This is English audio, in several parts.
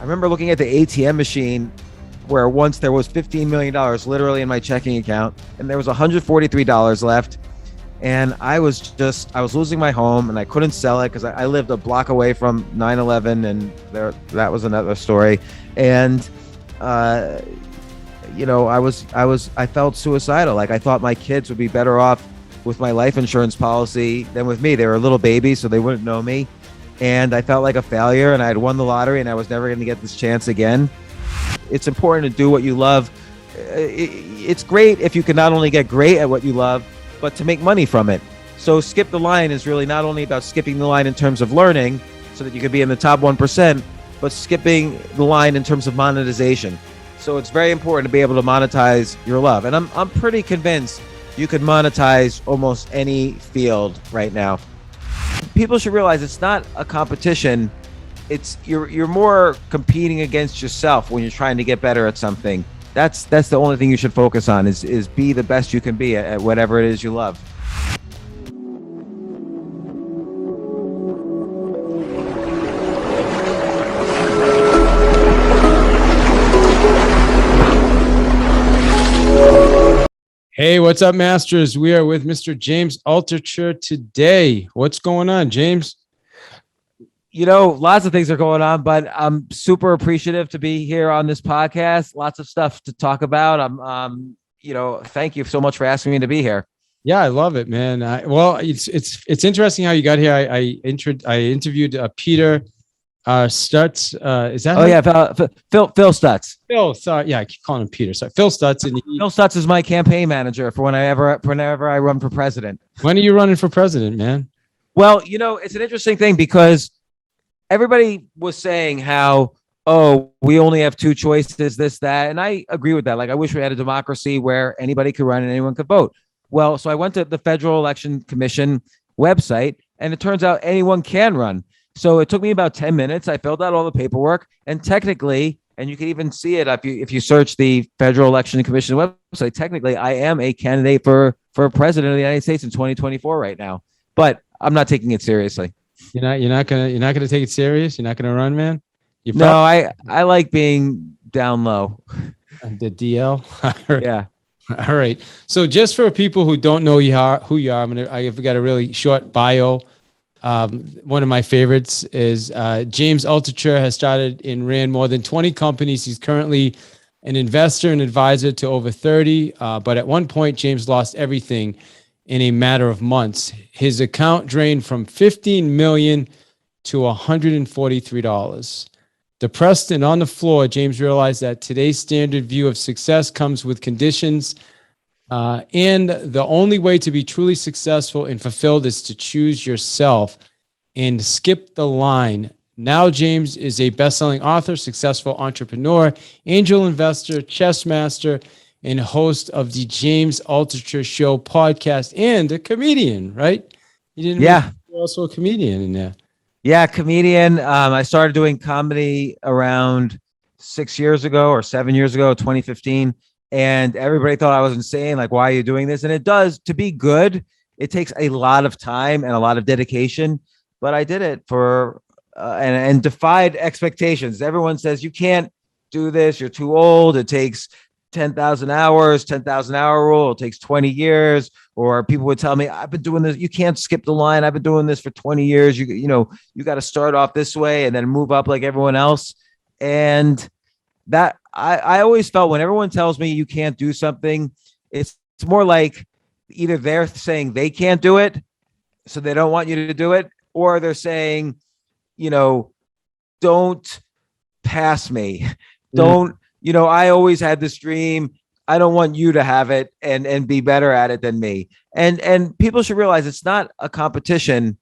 remember looking at the ATM machine where once there was $15 million literally in my checking account and there was $143 left. And I was losing my home and I couldn't sell it because I lived a block away from 9/11 and that was another story. And, I felt suicidal. Like I thought my kids would be better off with my life insurance policy than with me. They were little babies, so they wouldn't know me. And I felt like a failure and I had won the lottery and I was never going to get this chance again. It's important to do what you love. It's great if you can not only get great at what you love, but to make money from it. So skip the line is really not only about skipping the line in terms of learning so that you can be in the top 1%, but skipping the line in terms of monetization. So it's very important to be able to monetize your love. And I'm pretty convinced you could monetize almost any field right now. People should realize it's not a competition. It's you're more competing against yourself when you're trying to get better at something. That's the only thing you should focus on is be the best you can be at whatever it is you love. Hey, what's up, Masters? We are with Mr. James Altucher today. What's going on, James? Lots of things are going on, but I'm super appreciative to be here on this podcast. Lots of stuff to talk about. Thank you so much for asking me to be here. Yeah, I love it, man. It's interesting how you got here. I interviewed Peter Stutz. Is that? Oh yeah, Phil Stutz. Phil, sorry, yeah, I keep calling him Peter. Sorry, Phil Stutz. And Phil Stutz is my campaign manager for whenever I run for president. When are you running for president, man? Well, it's an interesting thing because everybody was saying how, we only have two choices, this, that. And I agree with that. Like, I wish we had a democracy where anybody could run and anyone could vote. Well, so I went to the Federal Election Commission website and it turns out anyone can run. So it took me about 10 minutes. I filled out all the paperwork and technically, and you can even see it if you search the Federal Election Commission website, technically I am a candidate for president of the United States in 2024 right now, but I'm not taking it seriously. You're not gonna take it serious. You're not gonna run, man. No, I like being down low. The DL. Yeah. All right. So just for people who don't know who you are, I've got a really short bio. One of my favorites is James Altucher has started and ran more than 20 companies. He's currently an investor and advisor to over 30. But at one point, James lost everything in a matter of months. His account drained from $15 million to $143. Depressed and on the floor, James realized that today's standard view of success comes with conditions, and the only way to be truly successful and fulfilled is to choose yourself and skip the line. Now, James is a best-selling author, successful entrepreneur, angel investor, chess master, and host of the James Altucher Show podcast, and a comedian, right? You're also a comedian in there. Yeah, comedian. I started doing comedy around 6 years ago or 7 years ago, 2015. And everybody thought I was insane. Like, why are you doing this? And it does, to be good, it takes a lot of time and a lot of dedication. But I did it for and defied expectations. Everyone says, you can't do this. You're too old. It takes 10,000 hours, 10,000 hour rule. It takes 20 years. Or people would tell me, I've been doing this. You can't skip the line. I've been doing this for 20 years. You got to start off this way and then move up like everyone else. And that I always felt when everyone tells me you can't do something, it's more like either they're saying they can't do it, so they don't want you to do it, or they're saying, don't pass me. Don't, I always had this dream. I don't want you to have it and be better at it than me. And people should realize it's not a competition.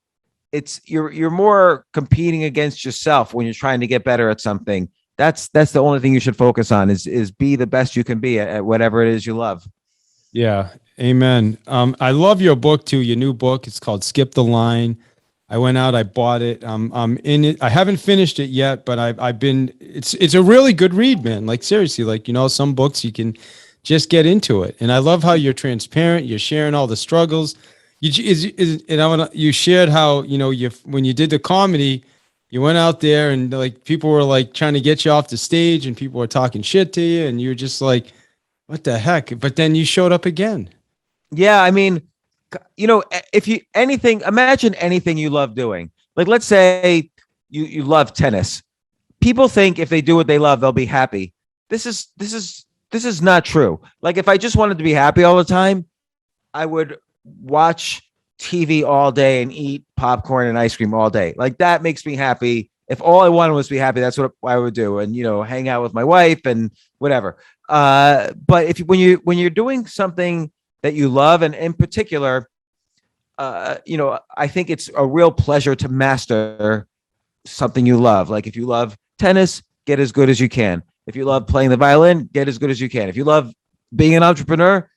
It's you're more competing against yourself when you're trying to get better at something. That's the only thing you should focus on is be the best you can be at whatever it is you love. Yeah. Amen. I love your book too. Your new book. It's called Skip the Line. I went out, I bought it. I'm in it. I haven't finished it yet, but it's a really good read, man. Like seriously, like, some books you can just get into it. And I love how you're transparent. You're sharing all the struggles. You shared how, when you did the comedy, You went out there and like people were like trying to get you off the stage and people were talking shit to you and you were just like, what the heck? But then you showed up again. Yeah, I mean, if you anything, imagine anything you love doing. Like, let's say you love tennis. People think if they do what they love, they'll be happy. This is not true. Like, if I just wanted to be happy all the time, I would watch TV all day and eat popcorn and ice cream all day. Like, that makes me happy. If all I wanted was to be happy, that's what I would do. And, hang out with my wife and whatever. But when you're doing something that you love, and in particular, I think it's a real pleasure to master something you love. Like, if you love tennis, get as good as you can. If you love playing the violin, get as good as you can. If you love being an entrepreneur,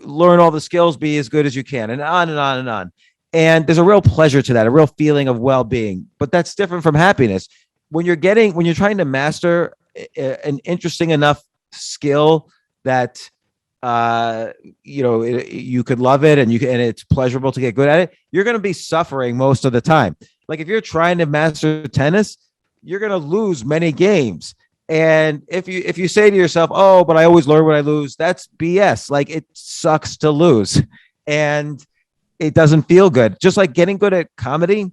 learn all the skills, be as good as you can, and on and on and on. And there's a real pleasure to that, a real feeling of well-being. But that's different from happiness. When you're trying to master an interesting enough skill that you could love it and it's pleasurable to get good at it, you're going to be suffering most of the time. Like, if you're trying to master tennis, you're going to lose many games. And if you say to yourself, oh, but I always learn when I lose, that's BS. Like, it sucks to lose and it doesn't feel good. Just like getting good at comedy,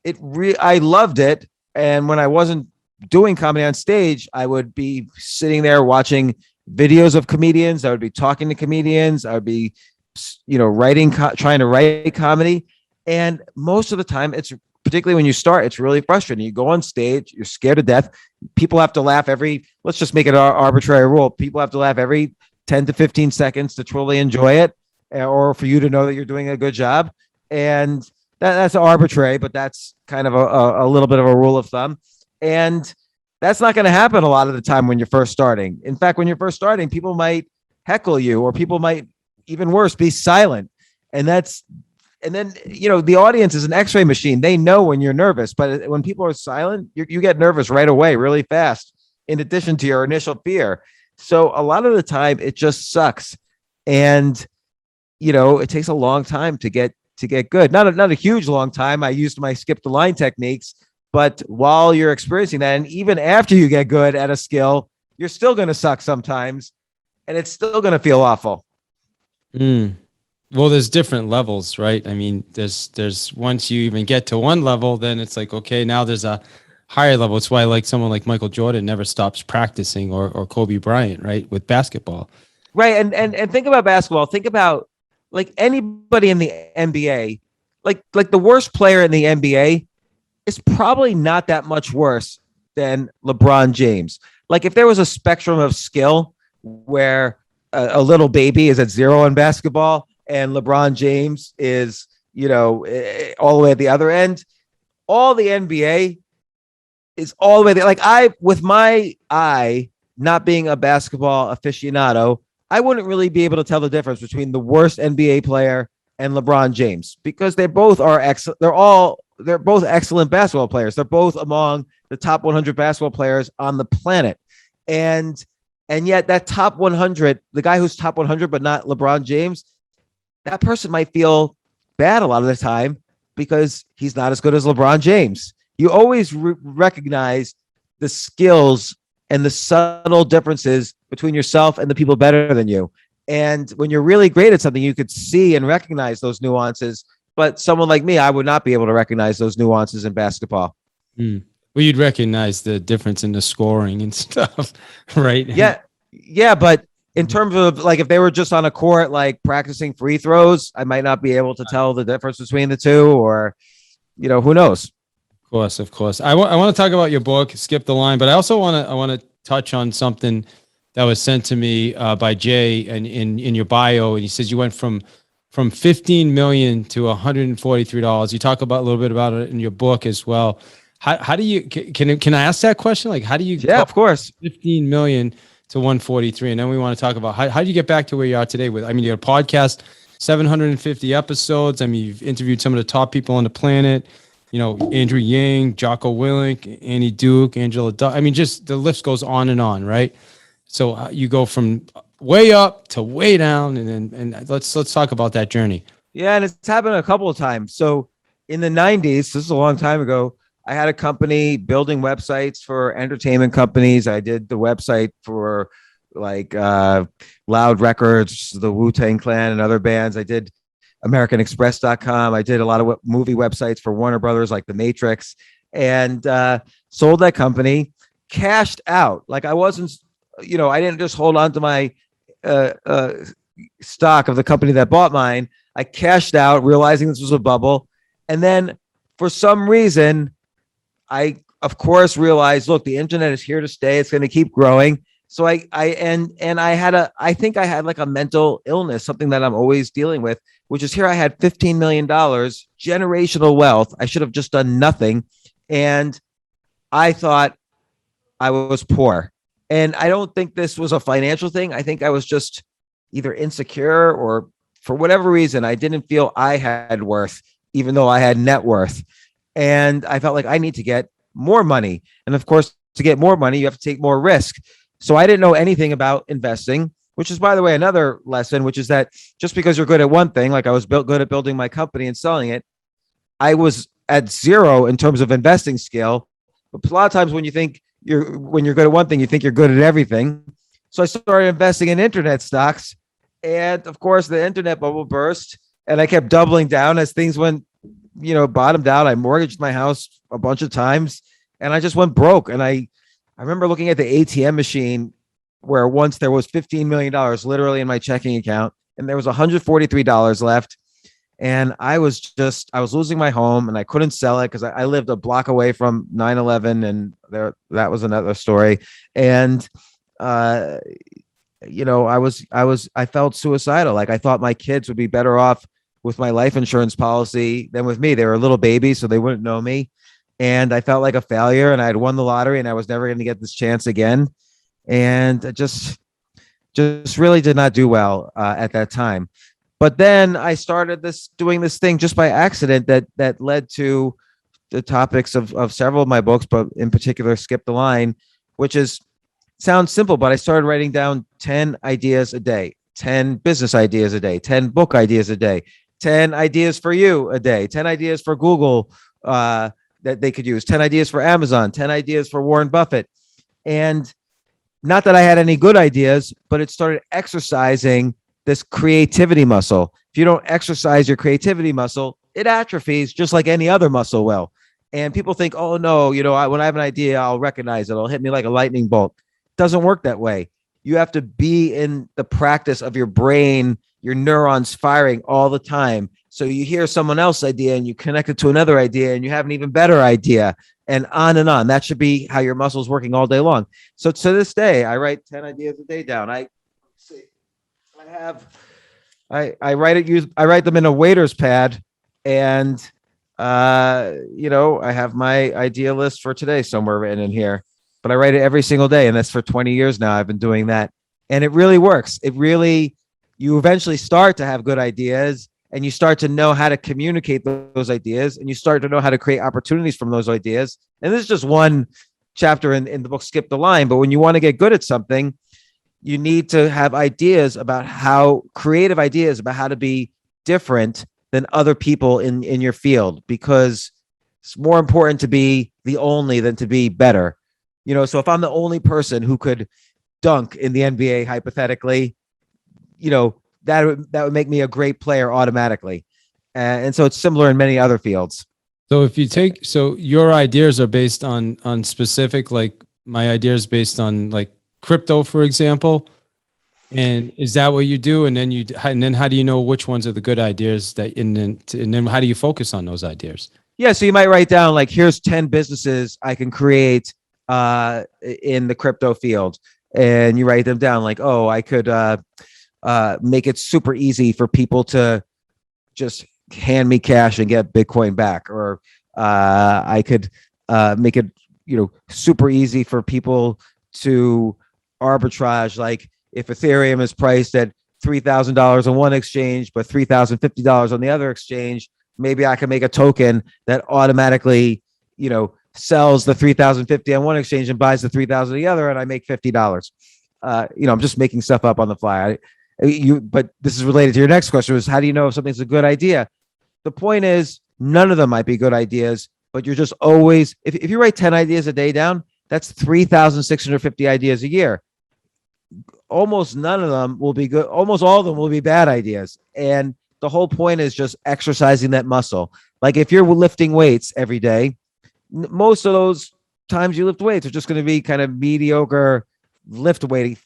I loved it. And when I wasn't doing comedy on stage, I would be sitting there watching videos of comedians. I would be talking to comedians. I would be, trying to write comedy. And most of the time, particularly when you start, it's really frustrating. You go on stage, you're scared to death. People have to laugh let's just make it an arbitrary rule. People have to laugh every 10 to 15 seconds to truly enjoy it, or for you to know that you're doing a good job. And that's arbitrary, but that's kind of a little bit of a rule of thumb. And that's not going to happen a lot of the time when you're first starting. In fact, when you're first starting, people might heckle you, or people might, even worse, be silent. And then, the audience is an x-ray machine. They know when you're nervous, but when people are silent, you get nervous right away, really fast, in addition to your initial fear. So a lot of the time it just sucks. And, it takes a long time to get good. Not a huge long time. I used my skip the line techniques, but while you're experiencing that, and even after you get good at a skill, you're still going to suck sometimes, and it's still going to feel awful. Well, there's different levels, right? I mean, there's once you even get to one level, then it's like, okay, now there's a higher level. It's why like someone like Michael Jordan never stops practicing, or Kobe Bryant, right? With basketball. Right. And think about basketball. Think about like anybody in the NBA, like the worst player in the NBA is probably not that much worse than LeBron James. Like, if there was a spectrum of skill where a little baby is at 0 in basketball and LeBron James is, all the way at the other end, all the NBA is all the way there. Like, with my eye, not being a basketball aficionado, I wouldn't really be able to tell the difference between the worst NBA player and LeBron James, because they both are excellent. They're both excellent basketball players. They're both among the top 100 basketball players on the planet. And yet that top 100, the guy who's top 100, but not LeBron James, that person might feel bad a lot of the time because he's not as good as LeBron James. You always recognize the skills and the subtle differences between yourself and the people better than you. And when you're really great at something, you could see and recognize those nuances. But someone like me, I would not be able to recognize those nuances in basketball. Well, you'd recognize the difference in the scoring and stuff, right? Yeah. But in terms of like, if they were just on a court, like practicing free throws, I might not be able to tell the difference between the two, or, who knows? Of course. I want to talk about your book, Skip the Line, but I also want to touch on something that was sent to me by Jay, and in your bio, and he says you went from 15 million to $143. You talk about a little bit about it in your book as well. How do you can I ask that question? Like, how do you? Yeah, of course. 15 million to 143, and then we want to talk about how do you get back to where you are today? With, I mean, you have a podcast, 750 episodes. I mean, you've interviewed some of the top people on the planet. Andrew Yang, Jocko Willink, Annie Duke, Angela Duck. I mean, just the list goes on and on, right? So you go from way up to way down, and let's talk about that journey. Yeah, and it's happened a couple of times. So in the 90s, this is a long time ago, I had a company building websites for entertainment companies. I did the website for like Loud Records, the Wu-Tang Clan, and other bands. I did AmericanExpress.com. I did a lot of movie websites for Warner Brothers, like The Matrix, and sold that company, cashed out. Like I wasn't, I didn't just hold on to my uh, uh, stock of the company that bought mine. I cashed out, realizing this was a bubble. And then for some reason, I, of course, realized, look, the internet is here to stay. It's going to keep growing. So I think I had like a mental illness, something that I'm always dealing with, which is here I had $15 million, generational wealth. I should have just done nothing. And I thought I was poor. And I don't think this was a financial thing. I think I was just either insecure or for whatever reason, I didn't feel I had worth, even though I had net worth. And I felt like I need to get more money. And of course, to get more money, you have to take more risk. So I didn't know anything about investing, which is, by the way, another lesson, which is that just because you're good at one thing, like I was good at building my company and selling it, I was at zero in terms of investing skill. But a lot of times when you're good at one thing, you think you're good at everything. So I started investing in internet stocks. And of course, the internet bubble burst and I kept doubling down as things went, bottomed out. I mortgaged my house a bunch of times and I just went broke. And I remember looking at the ATM machine where once there was $15 million literally in my checking account and there was $143 left. And I was losing my home and I couldn't sell it because I lived a block away from 9/11 and that was another story. And, I felt suicidal. Like I thought my kids would be better off with my life insurance policy than with me. They were little babies, so they wouldn't know me. And I felt like a failure and I had won the lottery and I was never going to get this chance again. And I just really did not do well at that time. But then I started doing this thing just by accident that led to the topics of several of my books, but in particular, Skip the Line, which sounds simple, but I started writing down 10 ideas a day, 10 business ideas a day, 10 book ideas a day, 10 ideas for you a day, 10 ideas for Google that they could use, 10 ideas for Amazon, 10 ideas for Warren Buffett. And not that I had any good ideas, but it started exercising this creativity muscle. If you don't exercise your creativity muscle, it atrophies just like any other muscle will. And people think, oh no, when I have an idea, I'll recognize it. It'll hit me like a lightning bolt. It doesn't work that way. You have to be in the practice of your brain, your neurons firing all the time. So you hear someone else's idea and you connect it to another idea and you have an even better idea and on and on. That should be how your muscles working all day long. So to this day, I write 10 ideas a day down. I write them in a waiter's pad and I have my idea list for today somewhere written in here, but I write it every single day. And that's for 20 years now. I've been doing that and it really works. You eventually start to have good ideas and you start to know how to communicate those ideas and you start to know how to create opportunities from those ideas. And this is just one chapter in the book, Skip the Line. But when you want to get good at something, you need to have creative ideas about how to be different than other people in your field, because it's more important to be the only than to be better. So if I'm the only person who could dunk in the NBA, hypothetically, that would make me a great player automatically. And so it's similar in many other fields. So your ideas are based on specific, like my ideas based on like crypto, for example. And is that what you do? And then how do you know which ones are the good ideas and then how do you focus on those ideas? Yeah. So you might write down like, here's 10 businesses I can create in the crypto field. And you write them down like, oh, I could make it super easy for people to just hand me cash and get Bitcoin back. Or I could make it, super easy for people to arbitrage. Like if Ethereum is priced at $3,000 on one exchange, but $3,050 on the other exchange, maybe I can make a token that automatically, sells the $3,050 on one exchange and buys the $3,000 on the other, and I make $50. I'm just making stuff up on the fly. But this is related to your next question: is how do you know if something's a good idea? The point is, none of them might be good ideas. but you're just always, if you write 10 ideas a day down, that's 3,650 ideas a year. Almost none of them will be good. Almost all of them will be bad ideas. And the whole point is just exercising that muscle. Like if you're lifting weights every day, most of those times you lift weights are just going to be kind of mediocre lifting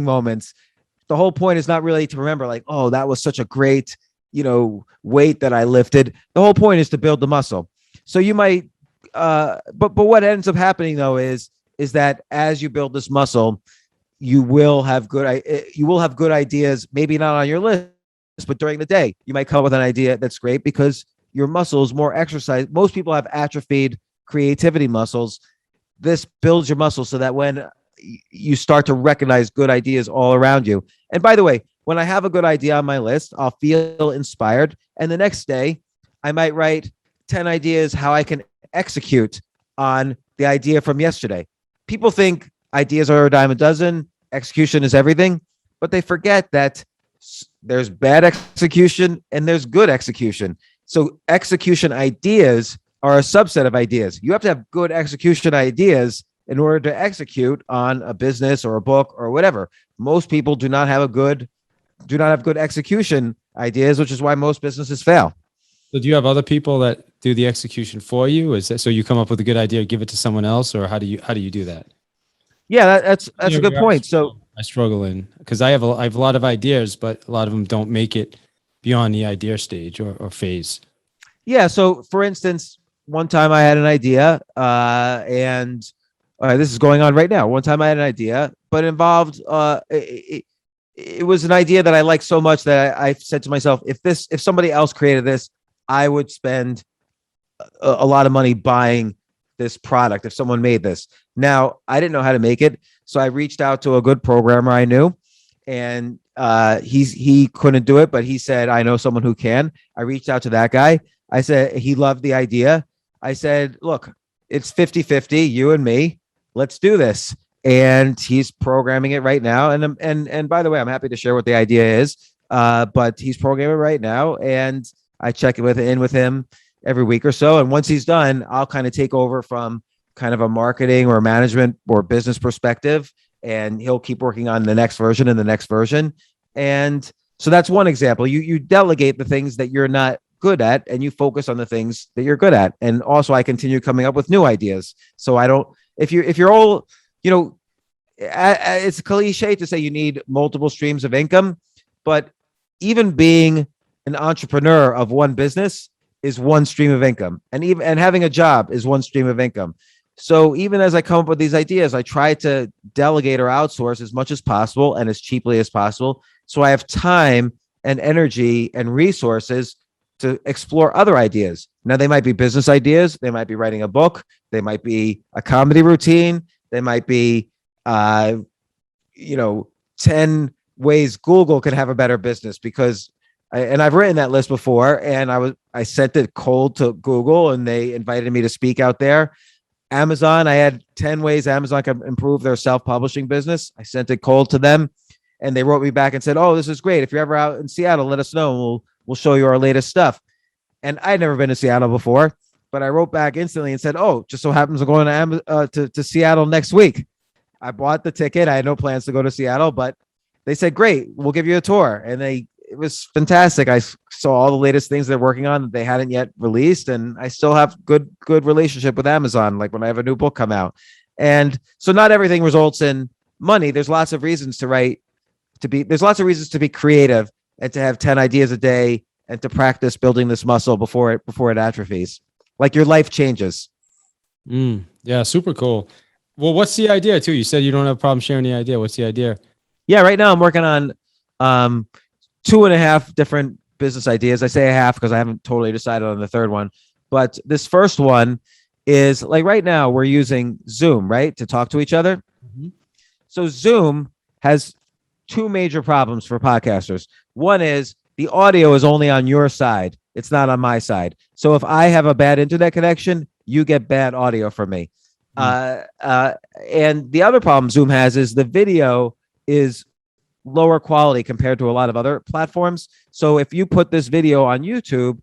moments. The whole point is not really to remember like, oh, that was such a great, weight that I lifted. The whole point is to build the muscle. So you might, but what ends up happening though is that as you build this muscle, you will have good ideas, maybe not on your list, but during the day, you might come up with an idea that's great because your muscle is more exercised. Most people have atrophied creativity muscles. This builds your muscle so that when you start to recognize good ideas all around you. And by the way, when I have a good idea on my list, I'll feel inspired. And the next day, I might write 10 ideas how I can execute on the idea from yesterday. People think ideas are a dime a dozen, execution is everything, but they forget that there's bad execution and there's good execution. So execution ideas are a subset of ideas. You have to have good execution ideas in order to execute on a business or a book or whatever. Most people do not have good execution ideas, which is why most businesses fail. So do you have other people that do the execution for you? Is that so you come up with a good idea, give it to someone else, or how do you do that? Yeah, that's a good point. So I struggle in because I have a lot of ideas, but a lot of them don't make it beyond the idea stage or phase. Yeah. So for instance, one time I had an idea, and this is going on right now. One time I had an idea, but it involved it was an idea that I liked so much that I said to myself, if somebody else created this, I would spend a lot of money buying this product if someone made this. Now, I didn't know how to make it, so I reached out to a good programmer I knew, and he couldn't do it, but he said, I know someone who can. I reached out to that guy. I said, he loved the idea. I said, look, it's 50-50, you and me. Let's do this. And he's programming it right now. And by the way, I'm happy to share what the idea is. But he's programming it right now, and I check in with him every week or so. And once he's done, I'll kind of take over from kind of a marketing or management or business perspective, and he'll keep working on the next version and the next version. And so that's one example. You delegate the things that you're not good at, and you focus on the things that you're good at. And also I continue coming up with new ideas. So I don't, if you're all, it's a cliche to say you need multiple streams of income, but even being an entrepreneur of one business is one stream of income, and having a job is one stream of income. So even as I come up with these ideas, I try to delegate or outsource as much as possible and as cheaply as possible, so I have time and energy and resources to explore other ideas. Now, they might be business ideas, they might be writing a book, they might be a comedy routine, they might be 10 ways Google can have a better business, because I've written that list before, and I sent it cold to Google, and they invited me to speak out there. Amazon, I had 10 ways Amazon can improve their self-publishing business. I sent it cold to them, and they wrote me back and said, oh, this is great. If you're ever out in Seattle, let us know, and we'll show you our latest stuff. And I'd never been to Seattle before, but I wrote back instantly and said, oh, just so happens I'm going to Seattle next week. I bought the ticket. I had no plans to go to Seattle, but they said, great, we'll give you a tour. And it was fantastic. I saw all the latest things they're working on that they hadn't yet released. And I still have good relationship with Amazon, like when I have a new book come out. And so not everything results in money. There's lots of reasons there's lots of reasons to be creative and to have 10 ideas a day and to practice building this muscle before it atrophies. Like your life changes. Yeah, super cool. Well, what's the idea too? You said you don't have a problem sharing the idea. What's the idea? Yeah, right now I'm working on 2.5 different business ideas. I say a half because I haven't totally decided on the third one. But this first one is, like, right now we're using Zoom, right, to talk to each other. Mm-hmm. So Zoom has two major problems for podcasters. One is the audio is only on your side. It's not on my side. So if I have a bad internet connection, you get bad audio from me. And the other problem Zoom has is the video is lower quality compared to a lot of other platforms. So if you put this video on YouTube,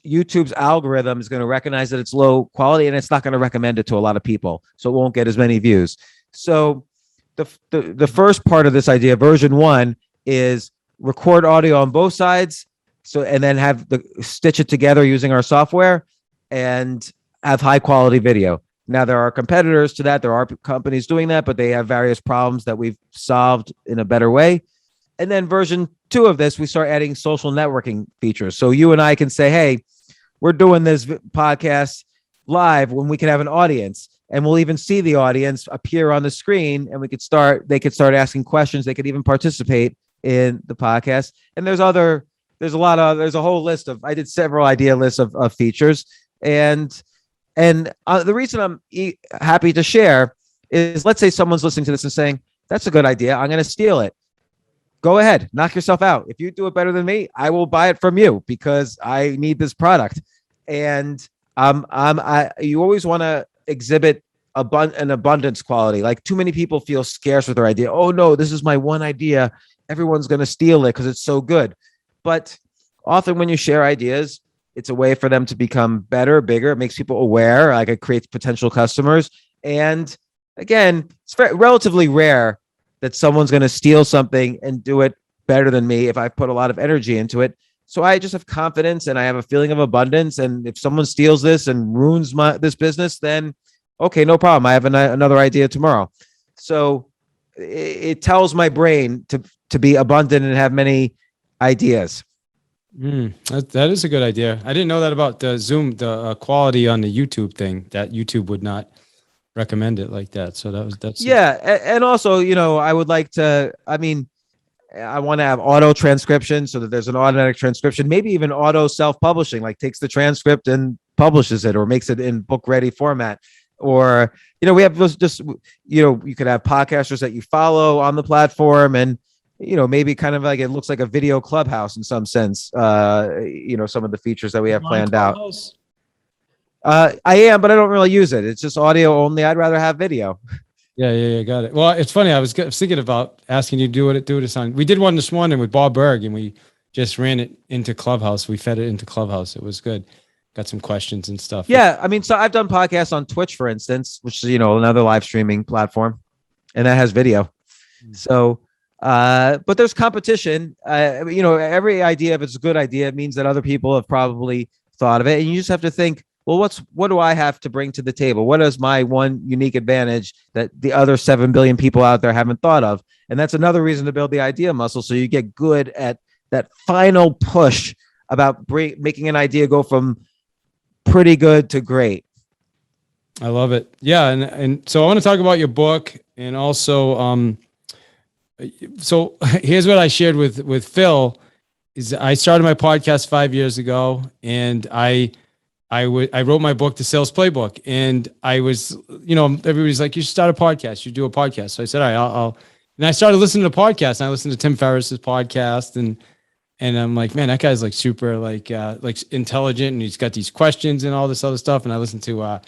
YouTube's algorithm is going to recognize that it's low quality, and it's not going to recommend it to a lot of people, so it won't get as many views. So the first part of this idea, version 1, is record audio on both sides, so and then have the stitch it together using our software and have high quality video. Now there are competitors to that. There are companies doing that, but they have various problems that we've solved in a better way. And then version 2 of this, we start adding social networking features. So you and I can say, hey, we're doing this podcast live when we can have an audience, and we'll even see the audience appear on the screen, and they could start asking questions. They could even participate in the podcast. And there's a whole list of, I did several idea lists of features. And the reason I'm happy to share is, let's say someone's listening to this and saying, that's a good idea, I'm going to steal it. Go ahead, knock yourself out. If you do it better than me, I will buy it from you because I need this product. And you always want to exhibit an abundance quality. Like, too many people feel scarce with their idea. Oh no, this is my one idea. Everyone's going to steal it because it's so good. But often when you share ideas, it's a way for them to become better, bigger. It makes people aware. Like, it creates potential customers. And again, it's relatively rare that someone's going to steal something and do it better than me if I put a lot of energy into it. So I just have confidence, and I have a feeling of abundance. And if someone steals this and ruins this business, then okay, no problem. I have another idea tomorrow. So it tells my brain to be abundant and have many ideas. That is a good idea. I didn't know that about the Zoom, the quality on the YouTube thing, that YouTube would not recommend it like that. So that's and also, I would like to, I want to have auto transcription so that there's an automatic transcription, maybe even auto self-publishing, like takes the transcript and publishes it or makes it in book ready format. Or, we have just, you could have podcasters that you follow on the platform, and, maybe kind of like, it looks like a video Clubhouse in some sense, some of the features that we have planned out. I am, but I don't really use it. It's just audio only. I'd rather have video. Yeah. Got it. Well, it's funny. I was thinking about asking you to do this on. We did one this morning with Bob Berg, and we just ran it into Clubhouse. We fed it into Clubhouse. It was good. Got some questions and stuff. Yeah. So I've done podcasts on Twitch, for instance, which is, another live streaming platform, and that has video. So, but there's competition. Every idea, if it's a good idea, it means that other people have probably thought of it. And you just have to think, well, what do I have to bring to the table? What is my one unique advantage that the other 7 billion people out there haven't thought of? And that's another reason to build the idea muscle. So you get good at that final push about making an idea go from pretty good to great. I love it. Yeah. And so I want to talk about your book, and also, so here's what I shared with Phil is I started my podcast 5 years ago, and I wrote my book, The Sales Playbook, and I was, everybody's like, you should start a podcast. You do a podcast. So I said, all right, and I started listening to podcasts, and I listened to Tim Ferriss's podcast, and I'm like, man, that guy's like super like intelligent, and he's got these questions and all this other stuff. And I listened to,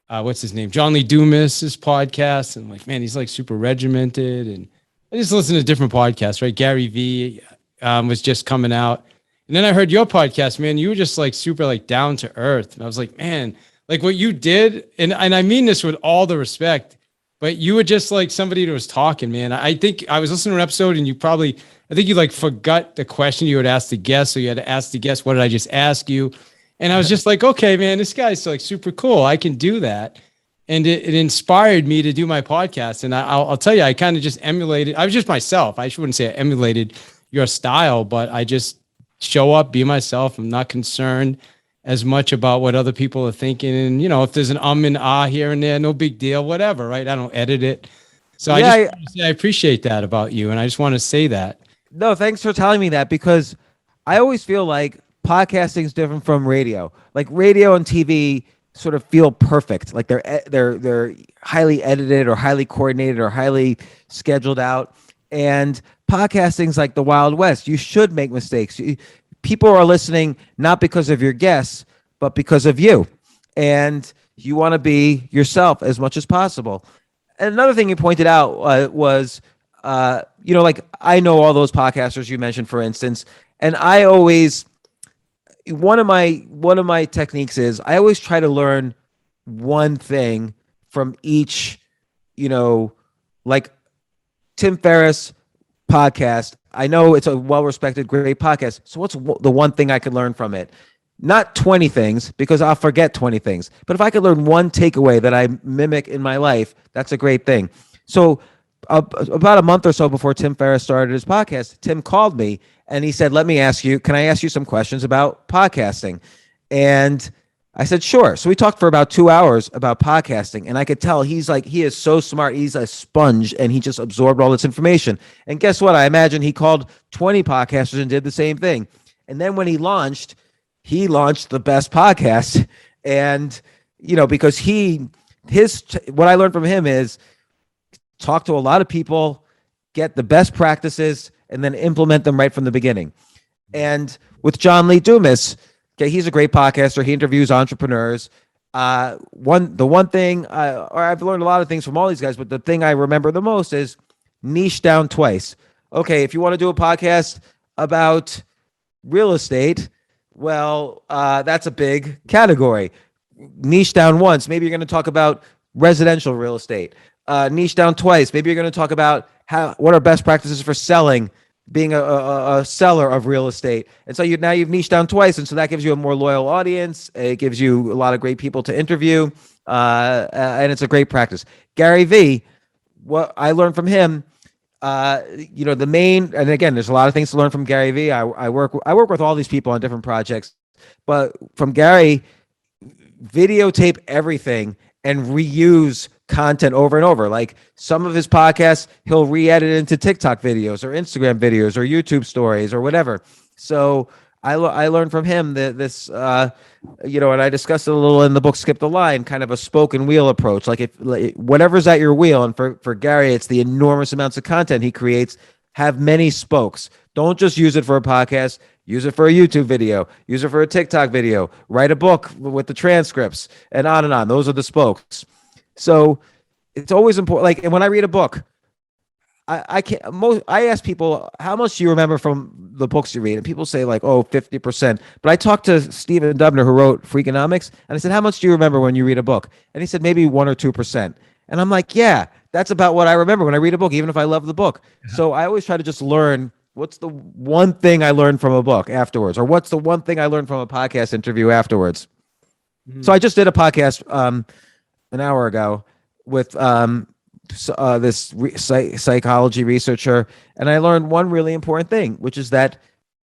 what's his name? John Lee Dumas's podcast. And I'm like, man, he's like super regimented. And I just listened to different podcasts, right? Gary V was just coming out. And then I heard your podcast, man. You were just like super like down to earth. And I was like, man, like what you did. And I mean this with all the respect, but you were just like somebody that was talking, man. I think I was listening to an episode, and I think you like forgot the question you had asked the guest. So you had to ask the guest, what did I just ask you? And I was just like, okay, man, this guy's like super cool. I can do that. And it inspired me to do my podcast. And I'll tell you, I kind of just emulated. I was just myself. I wouldn't say I emulated your style, but I just show up, be myself. I'm not concerned as much about what other people are thinking. And, if there's an and ah here and there, no big deal, whatever, right? I don't edit it. So I appreciate that about you. And I just want to say that. No, thanks for telling me that, because I always feel like podcasting is different from radio. Like radio and TV sort of feel perfect. Like they're highly edited or highly coordinated or highly scheduled out. And podcasting's like the Wild West. You should make mistakes. People are listening not because of your guests, but because of you. And you want to be yourself as much as possible. And another thing you pointed out was, like I know all those podcasters you mentioned, for instance, and I always, one of my techniques is I always try to learn one thing from each, you know, like Tim Ferriss podcast. I know it's a well-respected, great podcast. So what's the one thing I could learn from it? Not 20 things, because I'll forget 20 things. But if I could learn one takeaway that I mimic in my life, that's a great thing. So about a month or so before Tim Ferriss started his podcast, Tim called me and he said, can I ask you some questions about podcasting? And I said, sure. So we talked for about 2 hours about podcasting, and I could tell he is so smart. He's a sponge, and he just absorbed all this information. And guess what? I imagine he called 20 podcasters and did the same thing. And then when he launched the best podcast. And, because what I learned from him is talk to a lot of people, get the best practices, and then implement them right from the beginning. And with John Lee Dumas, okay, he's a great podcaster. He interviews entrepreneurs. The one thing, I've learned a lot of things from all these guys, but the thing I remember the most is niche down twice. Okay, if you want to do a podcast about real estate, well, that's a big category. Niche down once. Maybe you're going to talk about residential real estate. Niche down twice. Maybe you're going to talk about what are best practices for selling, being a seller of real estate. And so now you've niched down twice. And so that gives you a more loyal audience. It gives you a lot of great people to interview. And it's a great practice. Gary Vee, what I learned from him, the main, and again, there's a lot of things to learn from Gary Vee. I work with all these people on different projects, but from Gary, videotape everything and reuse content over and over. Like some of his podcasts, he'll re-edit into TikTok videos or Instagram videos or YouTube stories or whatever. So I learned from him that this, and I discussed it a little in the book, Skip the Line, kind of a spoken wheel approach. Like whatever's at your wheel, and for Gary, it's the enormous amounts of content he creates, have many spokes. Don't just use it for a podcast. Use it for a YouTube video. Use it for a TikTok video. Write a book with the transcripts, and on and on. Those are the spokes. So it's always important. Like, and when I read a book, I ask people, how much do you remember from the books you read? And people say 50%. But I talked to Stephen Dubner, who wrote Freakonomics, and I said, how much do you remember when you read a book? And he said, maybe 1 or 2%. And I'm like, yeah, that's about what I remember when I read a book, even if I love the book. Yeah. So I always try to just learn what's the one thing I learned from a book afterwards, or what's the one thing I learned from a podcast interview afterwards. Mm-hmm. So I just did a podcast an hour ago with this psychology researcher, and I learned one really important thing, which is that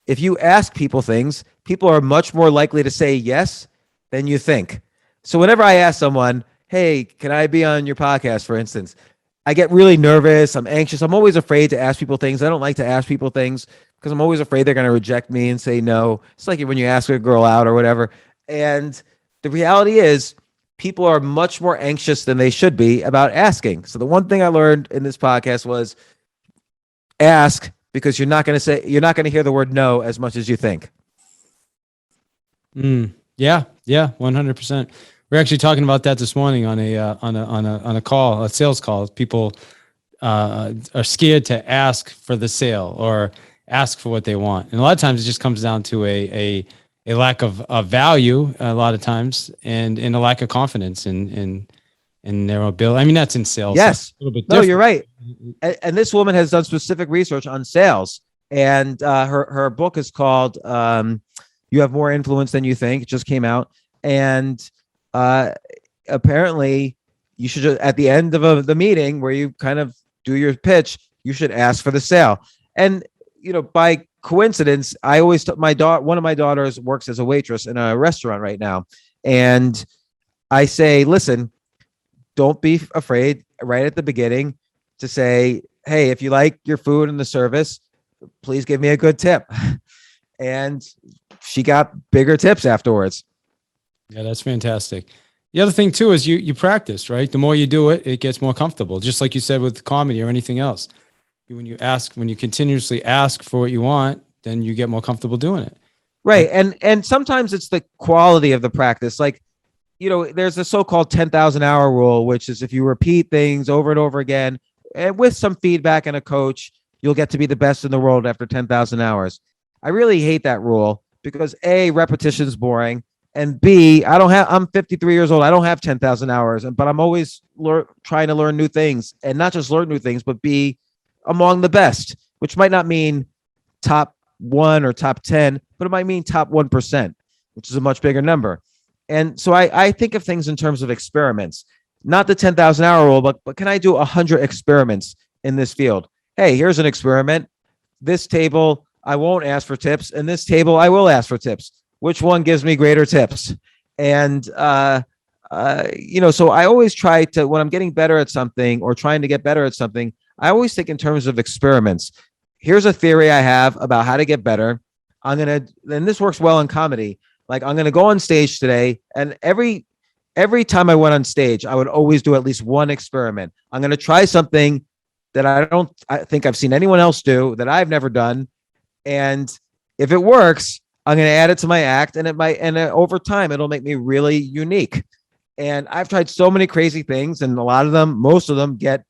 if you ask people things, people are much more likely to say yes than you think. So whenever I ask someone, hey, can I be on your podcast, for instance, I get really nervous. I'm anxious. I'm always afraid to ask people things. I don't like to ask people things because I'm always afraid they're going to reject me and say no. It's like when you ask a girl out or whatever. And the reality is, people are much more anxious than they should be about asking. So the one thing I learned in this podcast was ask, because you're not going to hear the word no as much as you think. Yeah, 100%. We're actually talking about that this morning on a call, a sales call. People are scared to ask for the sale or ask for what they want, and a lot of times it just comes down to a lack of value a lot of times, and a lack of confidence in their ability. I mean, that's in sales. Yes. A little bit different. No, you're right. And this woman has done specific research on sales, and her book is called You Have More Influence Than You Think. It just came out. And apparently you should, at the end of the meeting where you kind of do your pitch, you should ask for the sale. And, by coincidence, I always one of my daughters works as a waitress in a restaurant right now. And I say, listen, don't be afraid right at the beginning to say, hey, if you like your food and the service, please give me a good tip. And she got bigger tips afterwards. Yeah, that's fantastic. The other thing too is you practice, right? The more you do it, it gets more comfortable. Just like you said with comedy or anything else. When you continuously ask for what you want, then you get more comfortable doing it. Right. And sometimes it's the quality of the practice. Like, there's a so-called 10,000 hour rule, which is if you repeat things over and over again, and with some feedback and a coach, you'll get to be the best in the world after 10,000 hours. I really hate that rule, because A, repetition is boring. And B, I'm 53 years old. I don't have 10,000 hours, but I'm always trying to learn new things, and not just learn new things, but be among the best, which might not mean top 1 or top 10, but it might mean top 1%, which is a much bigger number. And so I think of things in terms of experiments, not the 10,000 hour rule, but can I do 100 experiments in this field? Hey, here's an experiment. This table, I won't ask for tips, and this table, I will ask for tips. Which one gives me greater tips? And, so I always try to, when I'm getting better at something or trying to get better at something, I always think in terms of experiments. Here's a theory I have about how to get better. And this works well in comedy. Like, I'm going to go on stage today, and every time I went on stage, I would always do at least one experiment. I'm going to try something that I think I've seen anyone else do, that I've never done. And if it works, I'm going to add it to my act, and over time, it'll make me really unique. And I've tried so many crazy things, and most of them get,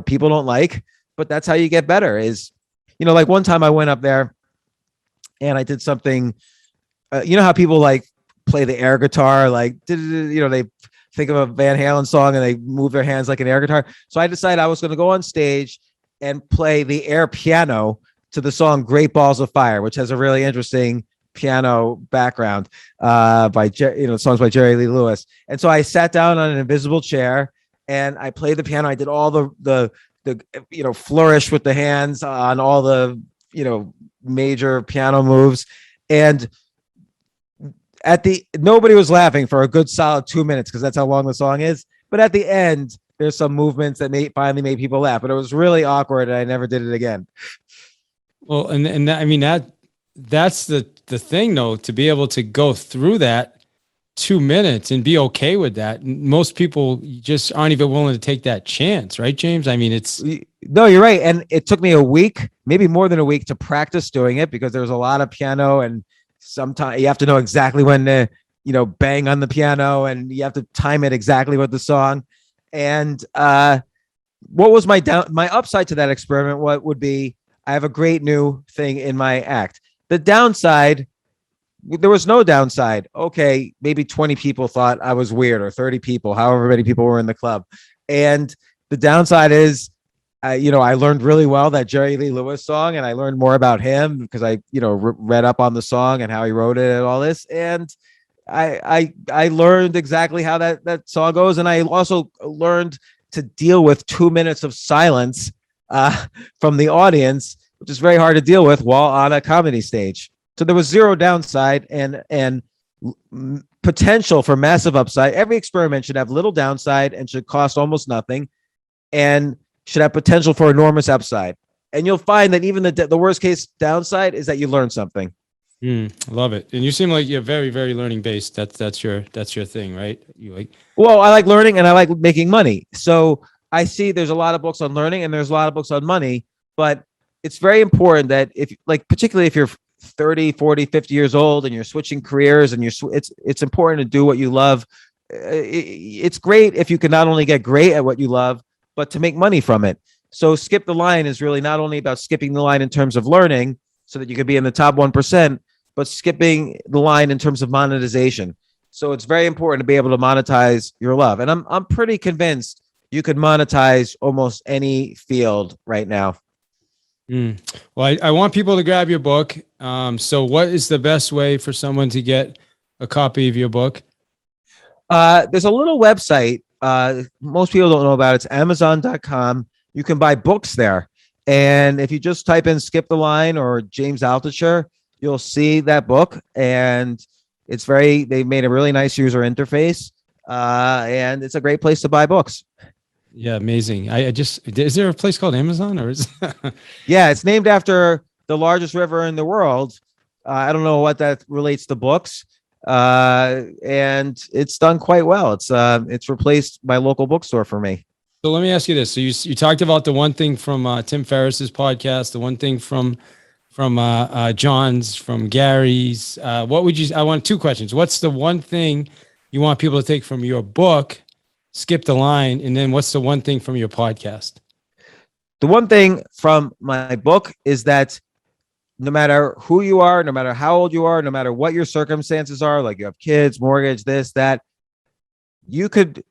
people don't like, but that's how you get better is, like one time I went up there and I did something, how people like play the air guitar, like, they think of a Van Halen song and they move their hands like an air guitar. So I decided I was going to go on stage and play the air piano to the song Great Balls of Fire, which has a really interesting piano background by songs by Jerry Lee Lewis. And so I sat down on an invisible chair and I played the piano. I did all the flourish with the hands on all the major piano moves, and nobody was laughing for a good solid 2 minutes because that's how long the song is. But at the end, there's some movements that finally made people laugh, but it was really awkward and I never did it again. Well, and that, I mean, that's the thing though, to be able to go through that 2 minutes and be okay with that. Most people just aren't even willing to take that chance, right, James? I mean, no, you're right. And it took me a week, maybe more than a week, to practice doing it because there was a lot of piano, and sometimes you have to know exactly when to, bang on the piano, and you have to time it exactly with the song. And what was my upside to that experiment? What would be, I have a great new thing in my act. The downside, there was no downside. Okay, maybe 20 people thought I was weird, or 30 people, however many people were in the club. And the downside is, I learned really well that Jerry Lee Lewis song, and I learned more about him because I, read up on the song and how he wrote it and all this. And I learned exactly how that song goes. And I also learned to deal with 2 minutes of silence from the audience, which is very hard to deal with while on a comedy stage. So there was zero downside and potential for massive upside. Every experiment should have little downside and should cost almost nothing, and should have potential for enormous upside. And you'll find that even the worst case downside is that you learn something. Love it. And you seem like you're very, very learning based. That's your thing, right? Well, I like learning and I like making money. So I see there's a lot of books on learning and there's a lot of books on money, but it's very important that particularly if you're 30, 40, 50 years old and you're switching careers and it's important to do what you love. It's great if you can not only get great at what you love, but to make money from it. So skip the line is really not only about skipping the line in terms of learning so that you could be in the top 1%, but skipping the line in terms of monetization. So it's very important to be able to monetize your love. And I'm pretty convinced you could monetize almost any field right now. Well, I want people to grab your book. So what is the best way for someone to get a copy of your book? There's a little website. Most people don't know about it. It's Amazon.com. You can buy books there. And if you just type in Skip the Line or James Altucher, you'll see that book. And they made a really nice user interface. And it's a great place to buy books. Yeah, amazing. Is there a place called Amazon or is? Yeah, it's named after the largest river in the world. I don't know what that relates to books. And it's done quite well. It's replaced my local bookstore for me. So let me ask you this. So you talked about the one thing from Tim Ferriss's podcast, the one thing from John's, from Gary's. I want two questions. What's the one thing you want people to take from your book, Skip the Line, and then what's the one thing from your podcast? The one thing from my book is that no matter who you are, no matter how old you are, no matter what your circumstances are, like you have kids, mortgage, this, that, you could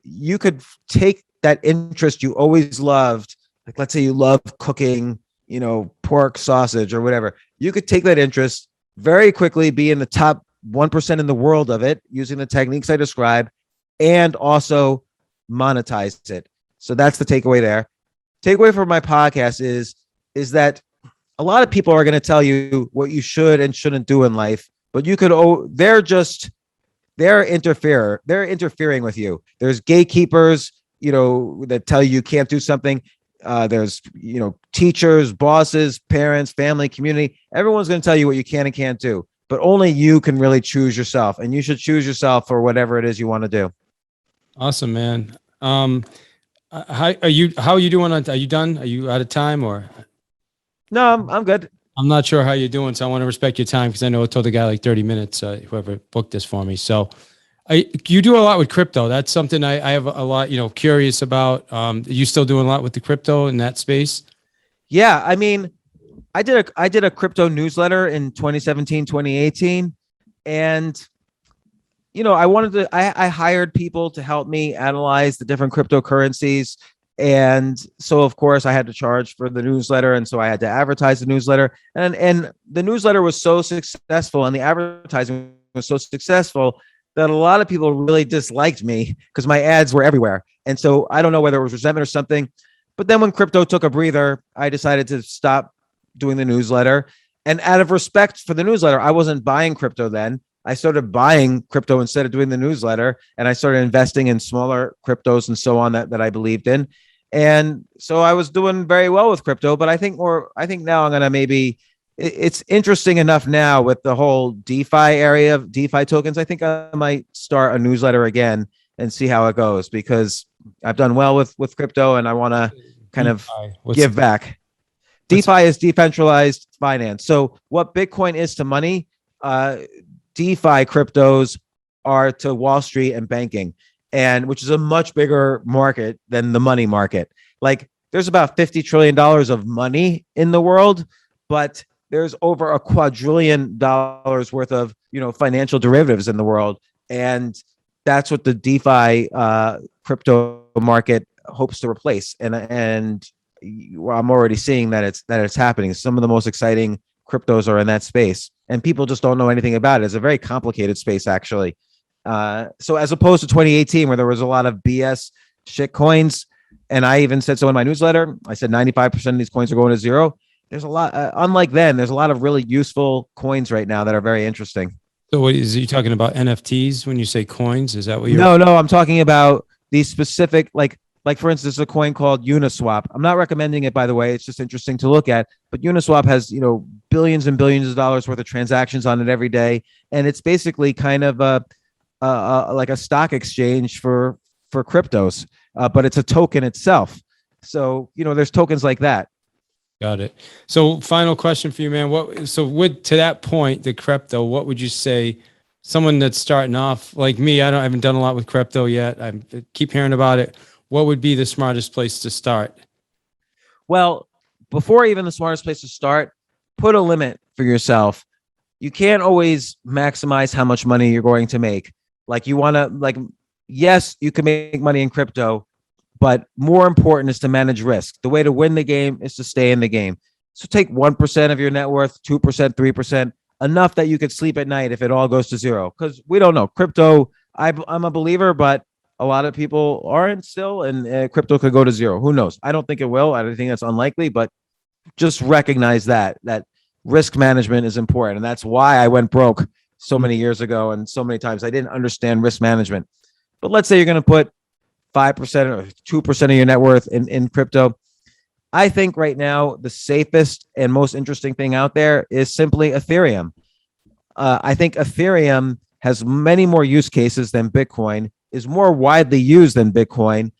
take that interest you always loved. Like, let's say you love cooking, pork sausage or whatever. You could take that interest very quickly, be in the top 1% in the world of it using the techniques I described, and also monetize it. So that's the takeaway there. Takeaway from my podcast is that a lot of people are going to tell you what you should and shouldn't do in life, but they're interfering with you. There's gatekeepers, that tell you can't do something. There's, teachers, bosses, parents, family, community. Everyone's going to tell you what you can and can't do, but only you can really choose yourself, and you should choose yourself for whatever it is you want to do. Awesome, man. How are you doing? Are you done? Are you out of time or? No, I'm good. I'm not sure how you're doing, so I want to respect your time because I know I told the guy like 30 minutes, whoever booked this for me. So you do a lot with crypto. That's something I have a lot, curious about. Are you still doing a lot with the crypto in that space? Yeah. I mean, I did a crypto newsletter in 2017, 2018. And, I hired people to help me analyze the different cryptocurrencies. And so, of course, I had to charge for the newsletter. And so I had to advertise the newsletter. And the newsletter was so successful and the advertising was so successful that a lot of people really disliked me because my ads were everywhere. And so I don't know whether it was resentment or something. But then when crypto took a breather, I decided to stop doing the newsletter. And out of respect for the newsletter, I wasn't buying crypto then. I started buying crypto instead of doing the newsletter, and I started investing in smaller cryptos and so on that I believed in. And so I was doing very well with crypto, but I think now I'm going to it's interesting enough now with the whole DeFi area of DeFi tokens. I think I might start a newsletter again and see how it goes, because I've done well with crypto and I want to kind of give back. DeFi is decentralized finance. So what Bitcoin is to money, DeFi cryptos are to Wall Street and banking, and which is a much bigger market than the money market. Like, there's about $50 trillion of money in the world, but there's over $2 quadrillion worth of, financial derivatives in the world. And that's what the DeFi crypto market hopes to replace. And I'm already seeing that it's happening. Some of the most exciting cryptos are in that space, and people just don't know anything about it. It's a very complicated space, actually. So as opposed to 2018, where there was a lot of BS shit coins, and I even said so in my newsletter, I said 95% of these coins are going to zero. There's a lot, unlike then, there's a lot of really useful coins right now that are very interesting. So what is you talking about, NFTs when you say coins? Is that what you're? No, I'm talking about these specific, like for instance, a coin called Uniswap. I'm not recommending it, by the way. It's just interesting to look at. But Uniswap has, billions and billions of dollars worth of transactions on it every day, and it's basically kind of like a stock exchange for cryptos, but it's a token itself. So there's tokens like that. Got it. So final question for you, man. To that point, the crypto, what would you say? Someone that's starting off like me, I haven't done a lot with crypto yet. I keep hearing about it. What would be the smartest place to start? Well, before even the smartest place to start, put a limit for yourself. You can't always maximize how much money you're going to make. Like, you want to, yes, you can make money in crypto, but more important is to manage risk. The way to win the game is to stay in the game. So take 1% of your net worth, 2%, 3%, enough that you could sleep at night if it all goes to zero. Because we don't know. Crypto, I'm a believer, but a lot of people aren't still, and crypto could go to zero. Who knows? I don't think it will. I think that's unlikely, but just recognize that risk management is important. And that's why I went broke so many years ago, and so many times I didn't understand risk management. But let's say you're going to put 5% or 2% of your net worth in crypto. I think right now the safest and most interesting thing out there is simply Ethereum. I think Ethereum has many more use cases than Bitcoin, is more widely used than Bitcoin.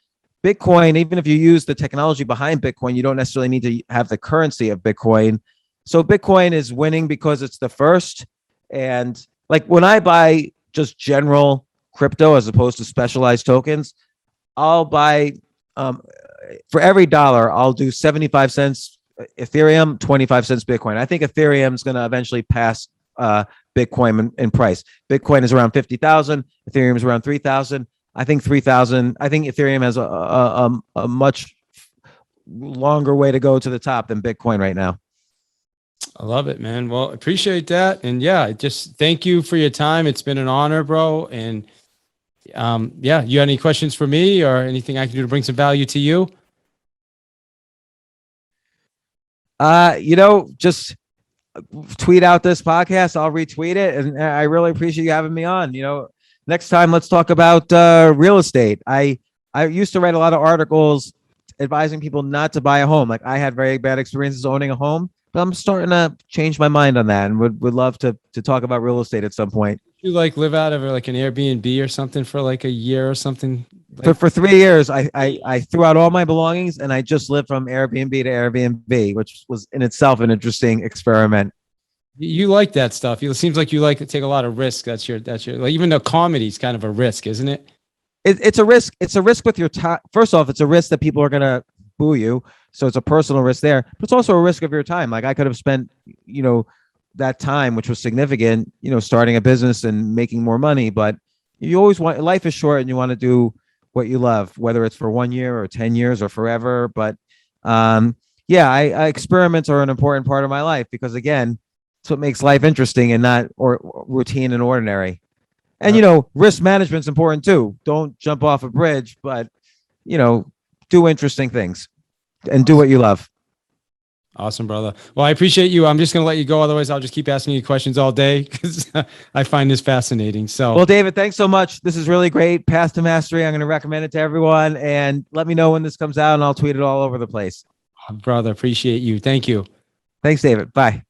Bitcoin, even if you use the technology behind Bitcoin, you don't necessarily need to have the currency of Bitcoin. So Bitcoin is winning because it's the first. And like, when I buy just general crypto as opposed to specialized tokens, I'll buy for every dollar, I'll do 75 cents Ethereum, 25 cents Bitcoin. I think Ethereum is going to eventually pass Bitcoin in price. Bitcoin is around 50,000. Ethereum is around 3,000. I think 3,000. I think Ethereum has a much longer way to go to the top than Bitcoin right now. I love it, man. Well, appreciate that. And yeah, just thank you for your time. It's been an honor, bro. And yeah, you got any questions for me or anything I can do to bring some value to you? Just tweet out this podcast. I'll retweet it. And I really appreciate you having me on. Next time, let's talk about real estate. I used to write a lot of articles advising people not to buy a home. Like I had very bad experiences owning a home, but I'm starting to change my mind on that and would love to talk about real estate at some point. You like live out of like an Airbnb or something for like a year or something? For 3 years, I threw out all my belongings and I just lived from Airbnb to Airbnb, which was in itself an interesting experiment. You like that stuff. It seems like you like to take a lot of risk. That's your like, even though comedy is kind of a risk, isn't it? It's a risk. It's a risk with your time. First off, it's a risk that people are going to boo you. So it's a personal risk there, but it's also a risk of your time. Like I could have spent, that time, which was significant, starting a business and making more money, but you always life is short and you want to do what you love, whether it's for 1 year or 10 years or forever. But experiments are an important part of my life because again, it's what makes life interesting and not or routine and ordinary. And, risk management's important too. Don't jump off a bridge, but, do interesting things and do what you love. Awesome, brother. Well, I appreciate you. I'm just going to let you go. Otherwise, I'll just keep asking you questions all day because I find this fascinating. So, well, David, thanks so much. This is really great. Path to Mastery. I'm going to recommend it to everyone and let me know when this comes out and I'll tweet it all over the place. Brother, appreciate you. Thank you. Thanks, David. Bye.